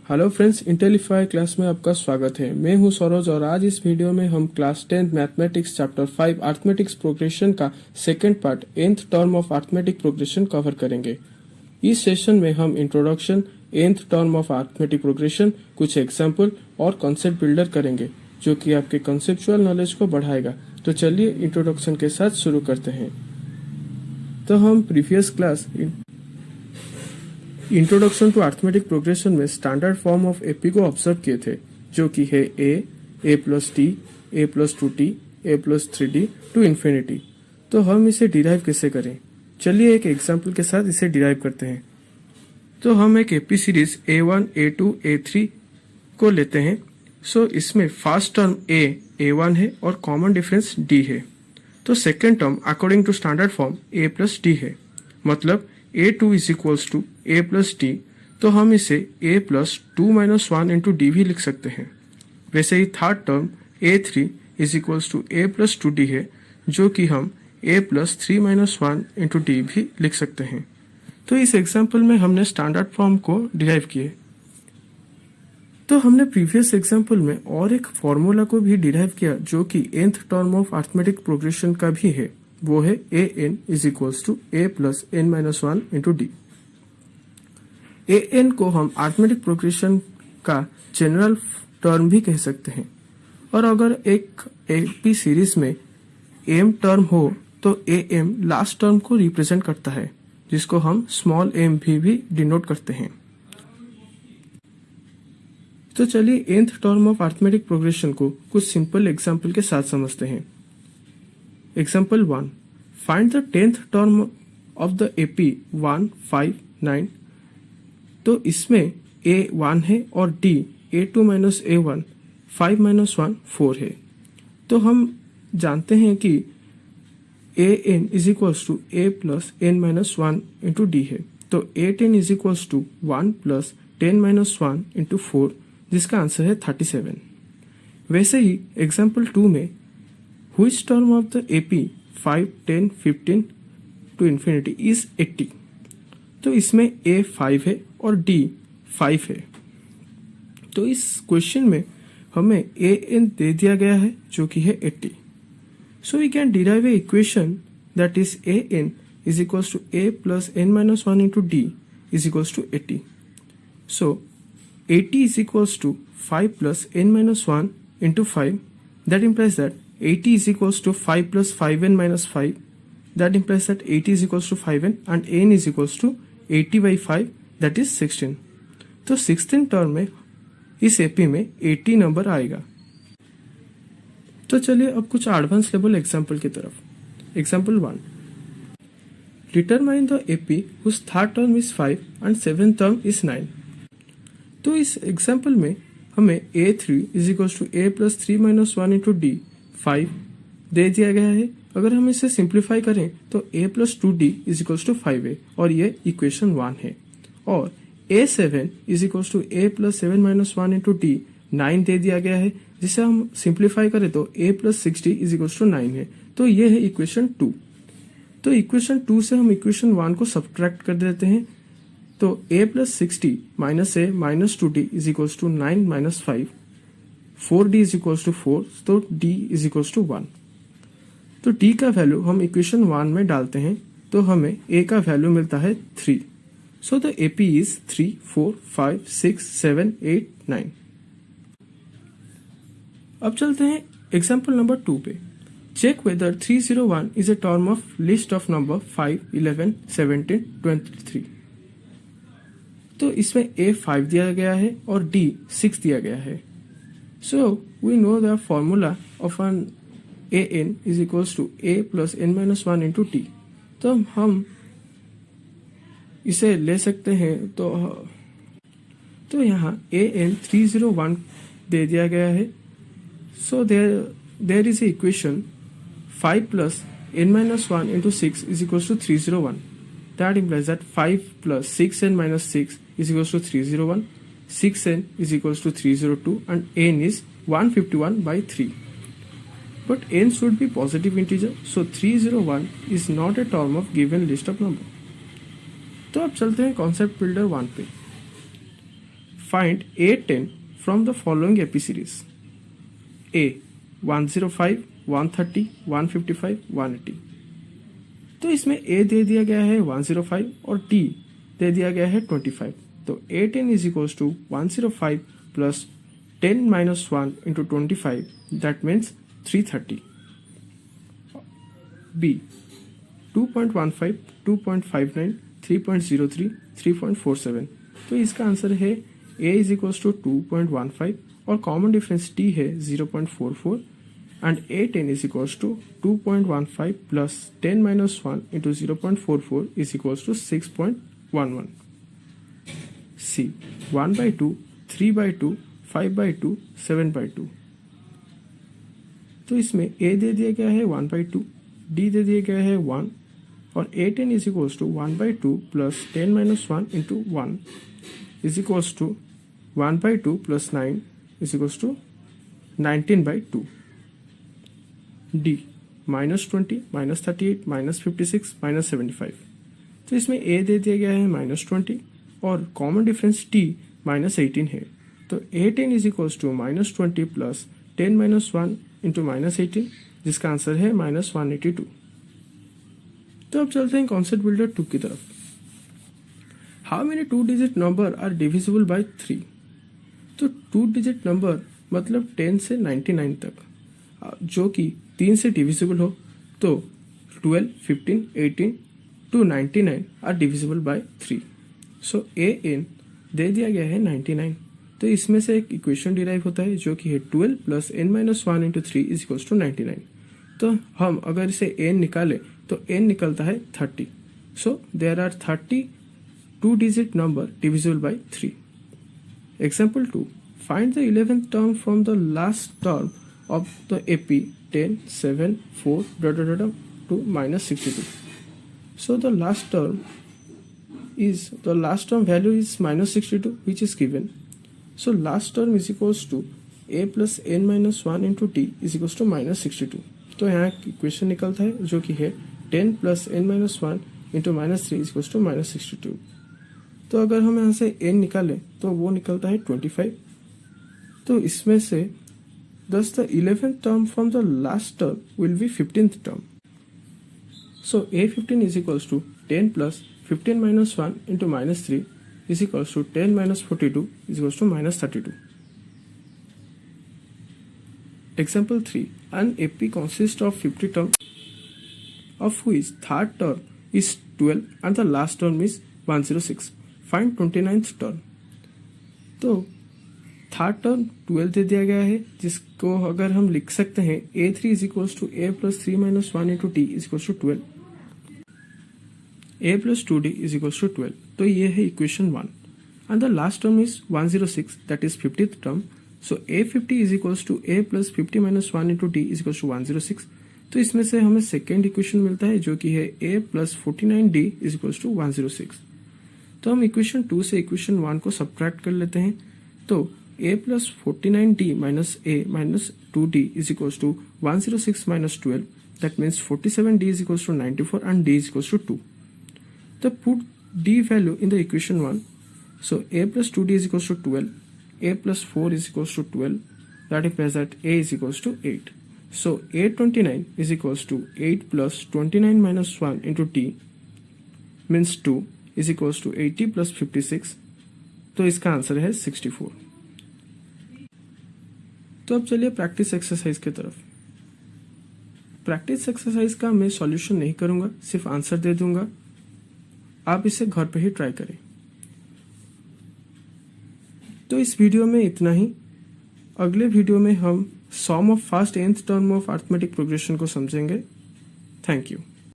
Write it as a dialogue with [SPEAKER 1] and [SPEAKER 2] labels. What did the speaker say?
[SPEAKER 1] Hello friends, इंटेलीफाई class में आपका स्वागत है। मैं हूं सरोज और आज इस वीडियो में हम class 10 mathematics chapter 5 arithmetics progression का second part nth term of arithmetic progression cover करेंगे। इस सेशन में हम introduction, nth term of arithmetic progression, कुछ एग्जाम्पल और कॉन्सेप्ट बिल्डर करेंगे जो कि आपके कंसेप्चुअल नॉलेज को बढ़ाएगा। तो चलिए इंट्रोडक्शन के साथ शुरू करते हैं। तो हम previous class introduction to arithmetic progression में स्टैंडर्ड फॉर्म ऑफ एपी को ऑब्जर्व किए थे, जो कि है a plus d, a plus 2t, a plus 3d to infinity. तो हम इसे डिराइव कैसे करें? चलिए एक एग्जांपल के साथ इसे डिराइव करते हैं। तो हम एक AP series a1, a2, a3 को लेते हैं। सो इसमें फर्स्ट टर्म a1 है और कॉमन डिफरेंस d है। तो second term according to standard form a plus d है, मतलब a2 is equals to a plus d. तो हम इसे a plus 2 minus 1 into d भी लिख सकते हैं। वैसे ही third term a3 is equals to a plus 2d है, जो कि हम a plus 3 minus 1 into d भी लिख सकते हैं। तो इस एग्जाम्पल में हमने स्टैंडर्ड फॉर्म को डिराइव किए। तो हमने प्रीवियस एग्जाम्पल में और एक फॉर्मूला को भी डिराइव किया जो कि nth term of arithmetic progression का भी है। वो है an is equals to a plus n minus 1 into d. an को हम अरिथमेटिक प्रोग्रेशन का जनरल टर्म भी कह सकते हैं। और अगर एक एपी सीरीज में m टर्म हो तो am लास्ट टर्म को रिप्रेजेंट करता है, जिसको हम स्मॉल m भी डिनोट करते हैं। तो चलिए nth term of arithmetic progression को कुछ सिंपल एग्जांपल के साथ समझते हैं। Example 1, find the 10th term of the AP 1, 5, 9। तो इसमें a 1 है और d a2 minus a1 5 minus 1 4 है। तो हम जानते हैं कि an is equals to a plus n minus 1 into d है। तो a10 is equals to 1 plus 10 minus 1 into 4, जिसका आंसर है 37। वैसे ही एग्जाम्पल 2 में which term of the AP 5, 10, 15 to infinity is 80। तो इसमें a 5 है और d 5 है। तो इस क्वेश्चन में हमें an दे दिया गया है जो कि है 80। So we can derive a equation that is an is equals to a plus n minus 1 into d is equals to 80। सो 80 is equals to 5 plus n minus 1 into 5. That implies that 80 is equals to 5 plus 5n minus 5. That implies that 80 is equals to 5n and n is equals to 80 by 5, that is 16. तो 16 term में इस AP में 80 number आएगा। तो चलिए अब कुछ advance level example की तरफ। Example 1, determine the AP whose third term is 5 and seventh term is 9। तो इस एग्जाम्पल में हमें a3 is equal to a plus 3 minus 1 into d 5 दे दिया गया है। अगर हम इसे सिंप्लीफाई करें तो a plus 2d is equal to 5 है और ये इक्वेशन 1 है। और a7 is equal to a plus 7 minus 1 into d 9 दे दिया गया है, जिसे हम सिंप्लीफाई करें तो a plus 60 is equal to 9 है। तो ये है इक्वेशन 2। तो इक्वेशन 2 से हम इक्वेशन 1 को सब्ट्रैक्ट कर देते हैं। तो a plus 60 minus a minus 2d is equals to 9 minus 5, 4d is equals to 4, तो d इज इक्वल्स टू 1। तो d का वैल्यू हम इक्वेशन 1 में डालते हैं तो हमें a का वैल्यू मिलता है 3। So the AP is 3, 4, 5, 6, 7, 8, 9। अब चलते हैं एग्जाम्पल नंबर 2 पे। Check whether 301 is a term of list of number 5, 11, 17, 23। तो इसमें a 5 दिया गया है और d 6 दिया गया है। So we know the formula of n an is equals to a plus n minus 1 into d. तो हम इसे ले सकते हैं। तो यहाँ an 301 दे दिया गया है। So there is a equation 5 plus n minus 1 into 6 is equals to 301। That implies that 5 plus 6n minus 6 is equals to 301, 6n is equals to 302 and n is 151 by 3. But n should be positive integer, so 301 is not a term of given list of number. तो अब चलते हैं concept builder 1 पे। Find A10 from the following AP series. A 105, 130, 155, 180। तो इसमें A दे दिया गया है 105 और D दे दिया गया है 25। तो A10 is equals to 105 plus 10 minus 1 into 25, that means 330। B 2.15, 2.59, 3.03, 3.47। तो इसका आंसर है A इज इक्वल्स टू 2.15 और कॉमन डिफरेंस D है 0.44 and A10 is equals to 2.15 plus 10 minus 1 into 0.44 is equals to 6.11। C 1/2, 3/2, 5/2, 7/2। तो इसमें A दे दिया गया है 1/2, D दे दिया गया है 1 और A10 is equals to 1/2 plus 10 minus 1 into 1 is equals to 1/2 plus 9 is equals to 19/2। D -20, -38, -56, -75। तो इसमें A दे दिया गया है -20 और कॉमन डिफरेंस D -18 है। तो A10 is equals to -20 plus 10 minus 1 into -18, जिसका आंसर है -182। तो अब चलते हैं कॉन्सेप्ट बिल्डर 2 की तरफ। How many 2 digit number are divisible by 3। तो 2 डिजिट नंबर मतलब 10 से 99 तक जो कि 3 से डिविजिबल हो, तो 12, 15, 18 to 99 are divisible by 3। So an दे दिया गया है 99। तो इसमें से एक इक्वेशन डिराइव होता है जो कि है 12 plus n minus 1 into 3 is equals to 99। तो हम अगर इसे n निकाले तो n निकलता है 30। So there are 30 2 digit number divisible by 3। Example 2, find the 11th term from the last term of the AP 10, 7, 4 to -62. So the last term value is -62, which is given. So last term is equals to A plus n minus 1 into t is equals to -62। तो यहाँ equation निकलता है जो कि है 10 plus n minus 1 into -3 is equals to -62। तो अगर हम यहाँ से n निकालें तो वो निकलता है 25। तो इसमें से thus the 11th term from the last term will be 15th term. So A15 is equals to 10 plus 15 minus 1 into -3 is equals to 10 minus 42 is equals to -32. Example 3. An AP consists of 50 terms, of which third term is 12 and the last term is 106. Find 29th term. तो third term 12 दे दिया गया है, जिसको अगर हम लिख सकते हैं A3 is equals to A plus 3 minus 1 into d is equals to 12, A plus 2D is equals to 12। तो ये है equation 1 and the last term is 106, that is 50th term. सो A50 is equals to A plus 50 minus 1 into d is equals to 106। तो इसमें से हमें second equation मिलता है जो कि है A plus 49D is equals to 106। तो हम इक्वेशन 2 से इक्वेशन 1 को सब्ट्रैक्ट कर लेते हैं। तो A plus 49D minus A minus 2D is equals to 106 minus 12. That means 47D is equals to 94 and D is equals to 2. So put D value in the equation 1. So A plus 2D is equals to 12. A plus 4 is equals to 12. That implies that A is equals to 8. So A29 is equals to 8 plus 29 minus 1 into T means 2 is equals to 80 plus 56. तो इसका answer है 64। तो अब चलिए practice exercise की तरफ। Practice exercise का मैं सॉल्यूशन नहीं करूंगा, सिर्फ आंसर दे दूंगा, आप इसे घर पे ही ट्राई करें। तो इस वीडियो में इतना ही। अगले वीडियो में हम sum of first nth term of arithmetic progression को समझेंगे। Thank you.